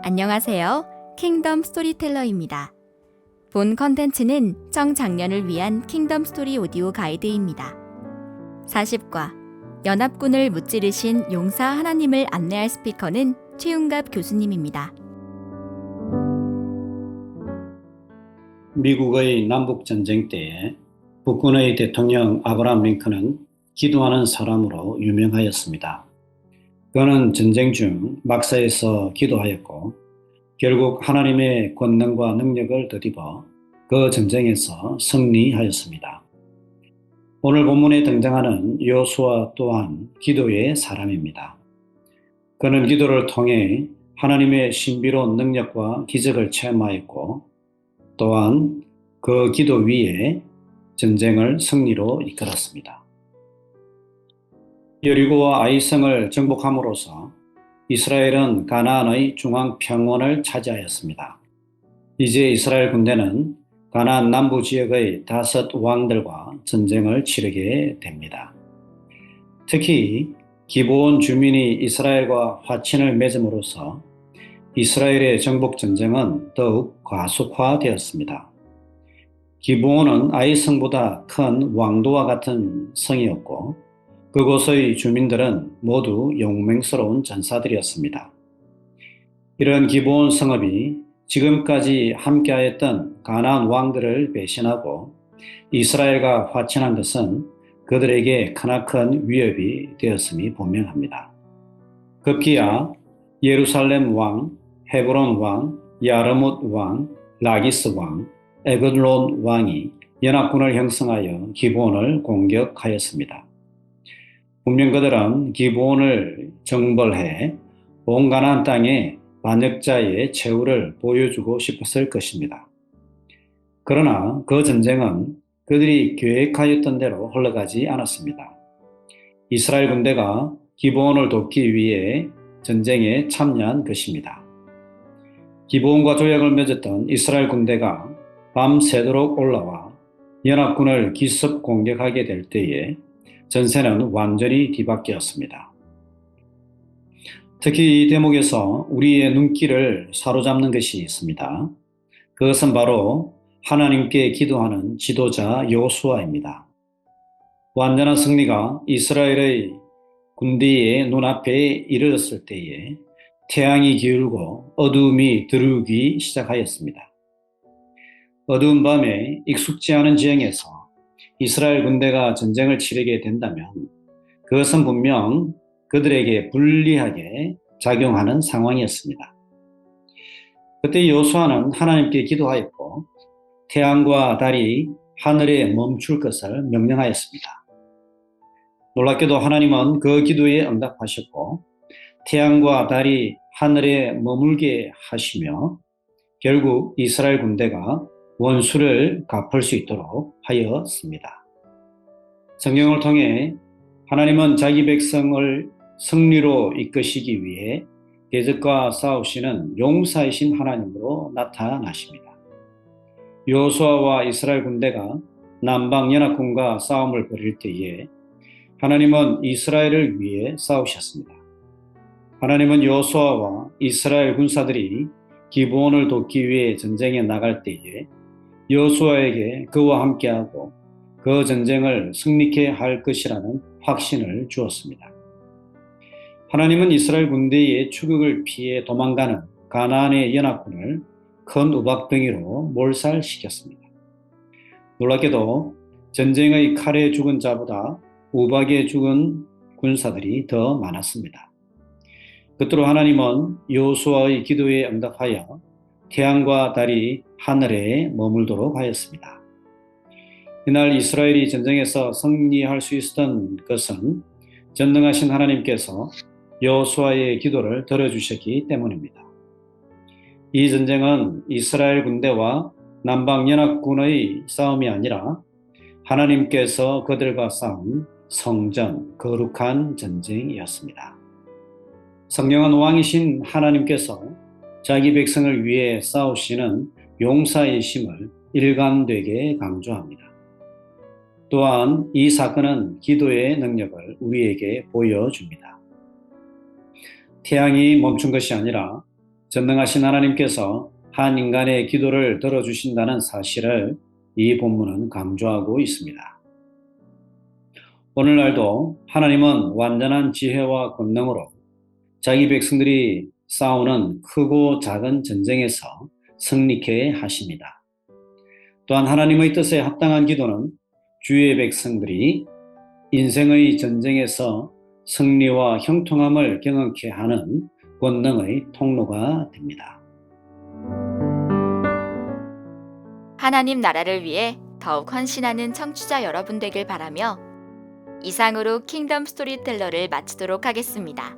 안녕하세요. 킹덤 스토리텔러입니다. 본 컨텐츠는 청장년을 위한 킹덤 스토리 오디오 가이드입니다. 40과 연합군을 무찌르신 용사 하나님을 안내할 스피커는 최윤갑 교수님입니다. 미국의 남북전쟁 때에 북군의 대통령 아브라함 링컨은 기도하는 사람으로 유명하였습니다. 그는 전쟁 중 막사에서 기도하였고 결국 하나님의 권능과 능력을 덧입어 그 전쟁에서 승리하였습니다. 오늘 본문에 등장하는 여호수아 또한 기도의 사람입니다. 그는 기도를 통해 하나님의 신비로운 능력과 기적을 체험하였고 또한 그 기도 위에 전쟁을 승리로 이끌었습니다. 여리고와 아이성을 정복함으로써 이스라엘은 가나안의 중앙 평원을 차지하였습니다. 이제 이스라엘 군대는 가나안 남부 지역의 5 왕들과 전쟁을 치르게 됩니다. 특히 기브온 주민이 이스라엘과 화친을 맺음으로써 이스라엘의 정복 전쟁은 더욱 가속화되었습니다. 기브온은 아이성보다 큰 왕도와 같은 성이었고 그곳의 주민들은 모두 용맹스러운 전사들이었습니다. 이런 기브온 성읍이 지금까지 함께하였던 가나안 왕들을 배신하고 이스라엘과 화친한 것은 그들에게 크나큰 위협이 되었음이 분명합니다. 급기야 예루살렘 왕, 헤브론 왕, 야르뭇 왕, 라기스 왕, 에글론 왕이 연합군을 형성하여 기브온을 공격하였습니다. 분명 그들은 기브온을 정벌해 온 가나안 땅에 반역자의 최후를 보여주고 싶었을 것입니다. 그러나 그 전쟁은 그들이 계획하였던 대로 흘러가지 않았습니다. 이스라엘 군대가 기브온을 돕기 위해 전쟁에 참여한 것입니다. 기브온과 조약을 맺었던 이스라엘 군대가 밤새도록 올라와 연합군을 기습 공격하게 될 때에 전세는 완전히 뒤바뀌었습니다. 특히 이 대목에서 우리의 눈길을 사로잡는 것이 있습니다. 그것은 바로 하나님께 기도하는 지도자 여호수아입니다. 완전한 승리가 이스라엘의 군대의 눈앞에 이르렀을 때에 태양이 기울고 어두움이 들어오기 시작하였습니다. 어두운 밤에 익숙지 않은 지형에서 이스라엘 군대가 전쟁을 치르게 된다면 그것은 분명 그들에게 불리하게 작용하는 상황이었습니다. 그때 여호수아는 하나님께 기도하였고 태양과 달이 하늘에 멈출 것을 명령하였습니다. 놀랍게도 하나님은 그 기도에 응답하셨고 태양과 달이 하늘에 머물게 하시며 결국 이스라엘 군대가 원수를 갚을 수 있도록 하였습니다. 성경을 통해 하나님은 자기 백성을 승리로 이끄시기 위해 대적과 싸우시는 용사이신 하나님으로 나타나십니다. 여호수아와 이스라엘 군대가 남방 연합군과 싸움을 벌일 때에 하나님은 이스라엘을 위해 싸우셨습니다. 하나님은 여호수아와 이스라엘 군사들이 기브온을 돕기 위해 전쟁에 나갈 때에 여호수아에게 그와 함께하고 그 전쟁을 승리케 할 것이라는 확신을 주었습니다. 하나님은 이스라엘 군대의 추격을 피해 도망가는 가나안의 연합군을 큰 우박덩이로 몰살시켰습니다. 놀랍게도 전쟁의 칼에 죽은 자보다 우박에 죽은 군사들이 더 많았습니다. 끝으로 하나님은 여호수아의 기도에 응답하여 태양과 달이 하늘에 머물도록 하였습니다. 이날 이스라엘이 전쟁에서 승리할 수 있었던 것은 전능하신 하나님께서 여호수아의 기도를 들어주셨기 때문입니다. 이 전쟁은 이스라엘 군대와 남방 연합군의 싸움이 아니라 하나님께서 그들과 싸운 성전, 거룩한 전쟁이었습니다. 성령은 왕이신 하나님께서 자기 백성을 위해 싸우시는 용사이심을 일관되게 강조합니다. 또한 이 사건은 기도의 능력을 우리에게 보여줍니다. 태양이 멈춘 것이 아니라 전능하신 하나님께서 한 인간의 기도를 들어주신다는 사실을 이 본문은 강조하고 있습니다. 오늘날도 하나님은 완전한 지혜와 권능으로 자기 백성들이 싸우는 크고 작은 전쟁에서 승리케 하십니다. 또한 하나님의 뜻에 합당한 기도는 주의 백성들이 인생의 전쟁에서 승리와 형통함을 경험케 하는 권능의 통로가 됩니다. 하나님 나라를 위해 더욱 헌신하는 청취자 여러분 되길 바라며 이상으로 킹덤 스토리텔러를 마치도록 하겠습니다.